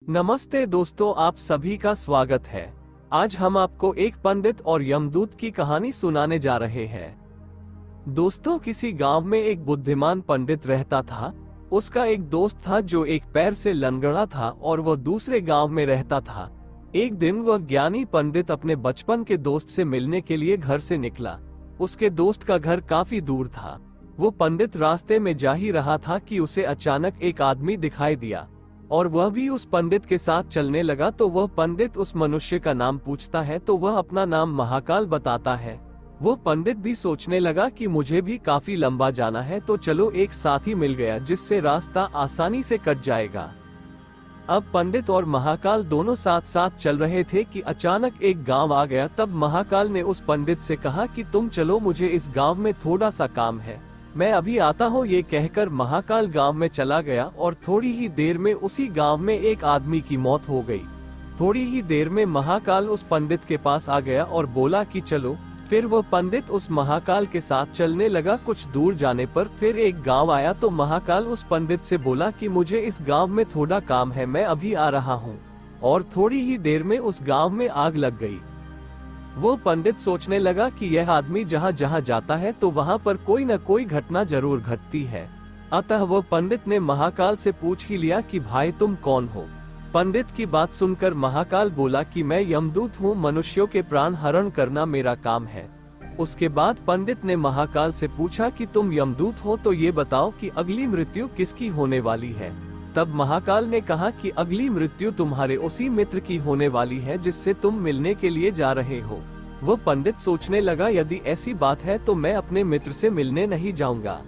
नमस्ते दोस्तों, आप सभी का स्वागत है। आज हम आपको एक पंडित और यमदूत की कहानी सुनाने जा रहे हैं। दोस्तों, किसी गांव में एक बुद्धिमान पंडित रहता था। उसका एक दोस्त था जो एक पैर से लंगड़ा था और वह दूसरे गांव में रहता था। एक दिन वह ज्ञानी पंडित अपने बचपन के दोस्त से मिलने के लिए घर से निकला। उसके दोस्त का घर काफी दूर था। वो पंडित रास्ते में जा ही रहा था कि उसे अचानक एक आदमी दिखाई दिया और वह भी उस पंडित के साथ चलने लगा। तो वह पंडित उस मनुष्य का नाम पूछता है तो वह अपना नाम महाकाल बताता है। वो पंडित भी सोचने लगा कि मुझे भी काफी लंबा जाना है, तो चलो एक साथी मिल गया जिससे रास्ता आसानी से कट जाएगा। अब पंडित और महाकाल दोनों साथ साथ चल रहे थे कि अचानक एक गांव आ गया। तब महाकाल ने उस पंडित से कहा कि तुम चलो, मुझे इस गांव में थोड़ा सा काम है, मैं अभी आता हूँ। ये कहकर महाकाल गांव में चला गया और थोड़ी ही देर में उसी गांव में एक आदमी की मौत हो गई। थोड़ी ही देर में महाकाल उस पंडित के पास आ गया और बोला कि चलो। फिर वो पंडित उस महाकाल के साथ चलने लगा। कुछ दूर जाने पर फिर एक गांव आया तो महाकाल उस पंडित से बोला कि मुझे इस गांव में थोड़ा काम है, मैं अभी आ रहा हूँ। और थोड़ी ही देर में उस गांव में आग लग गई। वो पंडित सोचने लगा कि यह आदमी जहाँ जहाँ जाता है तो वहाँ पर कोई न कोई घटना जरूर घटती है। अतः वो पंडित ने महाकाल से पूछ ही लिया कि भाई तुम कौन हो। पंडित की बात सुनकर महाकाल बोला कि मैं यमदूत हूँ, मनुष्यों के प्राण हरण करना मेरा काम है। उसके बाद पंडित ने महाकाल से पूछा कि तुम यमदूत हो तो ये बताओ कि अगली मृत्यु किसकी होने वाली है। तब महाकाल ने कहा कि अगली मृत्यु तुम्हारे उसी मित्र की होने वाली है जिससे तुम मिलने के लिए जा रहे हो। वो पंडित सोचने लगा, यदि ऐसी बात है तो मैं अपने मित्र से मिलने नहीं जाऊंगा।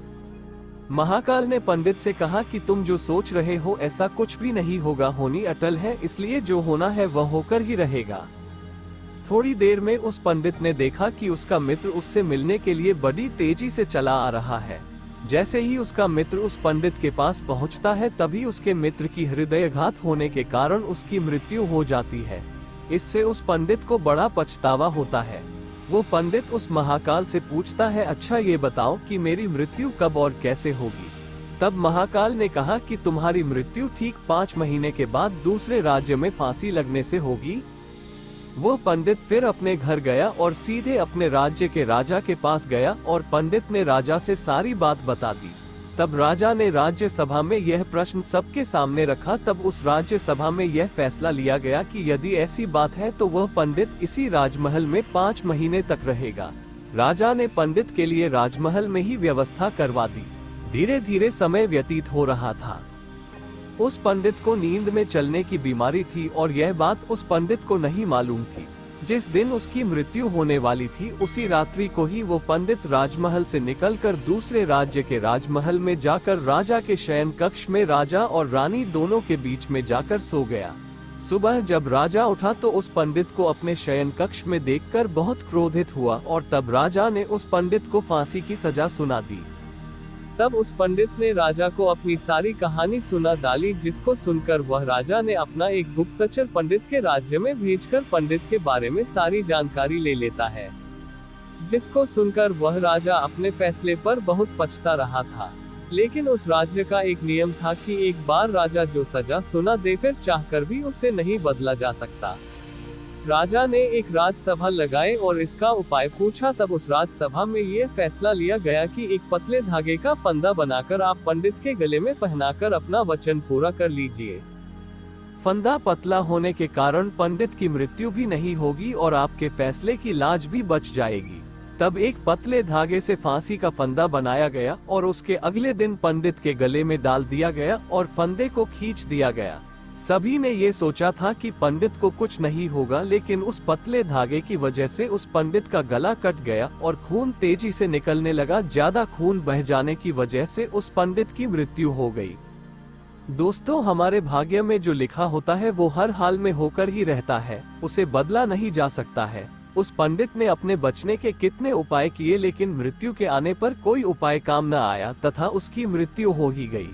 महाकाल ने पंडित से कहा कि तुम जो सोच रहे हो ऐसा कुछ भी नहीं होगा, होनी अटल है, इसलिए जो होना है वह होकर ही रहेगा। थोड़ी देर में उस पंडित ने देखा कि उसका मित्र उससे मिलने के लिए बड़ी तेजी से चला आ रहा है। जैसे ही उसका मित्र उस पंडित के पास पहुंचता है तभी उसके मित्र की हृदयाघात होने के कारण उसकी मृत्यु हो जाती है। इससे उस पंडित को बड़ा पछतावा होता है। वो पंडित उस महाकाल से पूछता है, अच्छा ये बताओ कि मेरी मृत्यु कब और कैसे होगी। तब महाकाल ने कहा कि तुम्हारी मृत्यु ठीक 5 महीने के बाद दूसरे राज्य में फांसी लगने से होगी। वो पंडित फिर अपने घर गया और सीधे अपने राज्य के राजा के पास गया और पंडित ने राजा से सारी बात बता दी। तब राजा ने राज्य सभा में यह प्रश्न सबके सामने रखा। तब उस राज्य सभा में यह फैसला लिया गया कि यदि ऐसी बात है तो वह पंडित इसी राजमहल में 5 महीने तक रहेगा। राजा ने पंडित के लिए राजमहल में ही व्यवस्था करवा दी। धीरे धीरे समय व्यतीत हो रहा था। उस पंडित को नींद में चलने की बीमारी थी और यह बात उस पंडित को नहीं मालूम थी। जिस दिन उसकी मृत्यु होने वाली थी उसी रात्रि को ही वो पंडित राजमहल से निकलकर दूसरे राज्य के राजमहल में जाकर राजा के शयन कक्ष में राजा और रानी दोनों के बीच में जाकर सो गया। सुबह जब राजा उठा तो उस पंडित को अपने शयन कक्ष में देखकर बहुत क्रोधित हुआ और तब राजा ने उस पंडित को फांसी की सजा सुना दी। तब उस पंडित ने राजा को अपनी सारी कहानी सुना डाली, जिसको सुनकर वह राजा ने अपना एक गुप्तचर पंडित के राज्य में भेजकर पंडित के बारे में सारी जानकारी ले लेता है। जिसको सुनकर वह राजा अपने फैसले पर बहुत पछता रहा था। लेकिन उस राज्य का एक नियम था कि एक बार राजा जो सजा सुना दे फिर चाहकर भी उसे नहीं बदला जा सकता। राजा ने एक राजसभा लगाई और इसका उपाय पूछा। तब उस राजसभा में यह फैसला लिया गया कि एक पतले धागे का फंदा बनाकर आप पंडित के गले में पहनाकर अपना वचन पूरा कर लीजिए। फंदा पतला होने के कारण पंडित की मृत्यु भी नहीं होगी और आपके फैसले की लाज भी बच जाएगी। तब एक पतले धागे से फांसी का फंदा बनाया गया और उसके अगले दिन पंडित के गले में डाल दिया गया और फंदे को खींच दिया गया। सभी ने ये सोचा था कि पंडित को कुछ नहीं होगा, लेकिन उस पतले धागे की वजह से उस पंडित का गला कट गया और खून तेजी से निकलने लगा। ज्यादा खून बह जाने की वजह से उस पंडित की मृत्यु हो गई। दोस्तों, हमारे भाग्य में जो लिखा होता है वो हर हाल में होकर ही रहता है, उसे बदला नहीं जा सकता है। उस पंडित ने अपने बचने के कितने उपाय किए, लेकिन मृत्यु के आने पर कोई उपाय काम न आया तथा उसकी मृत्यु हो ही गई।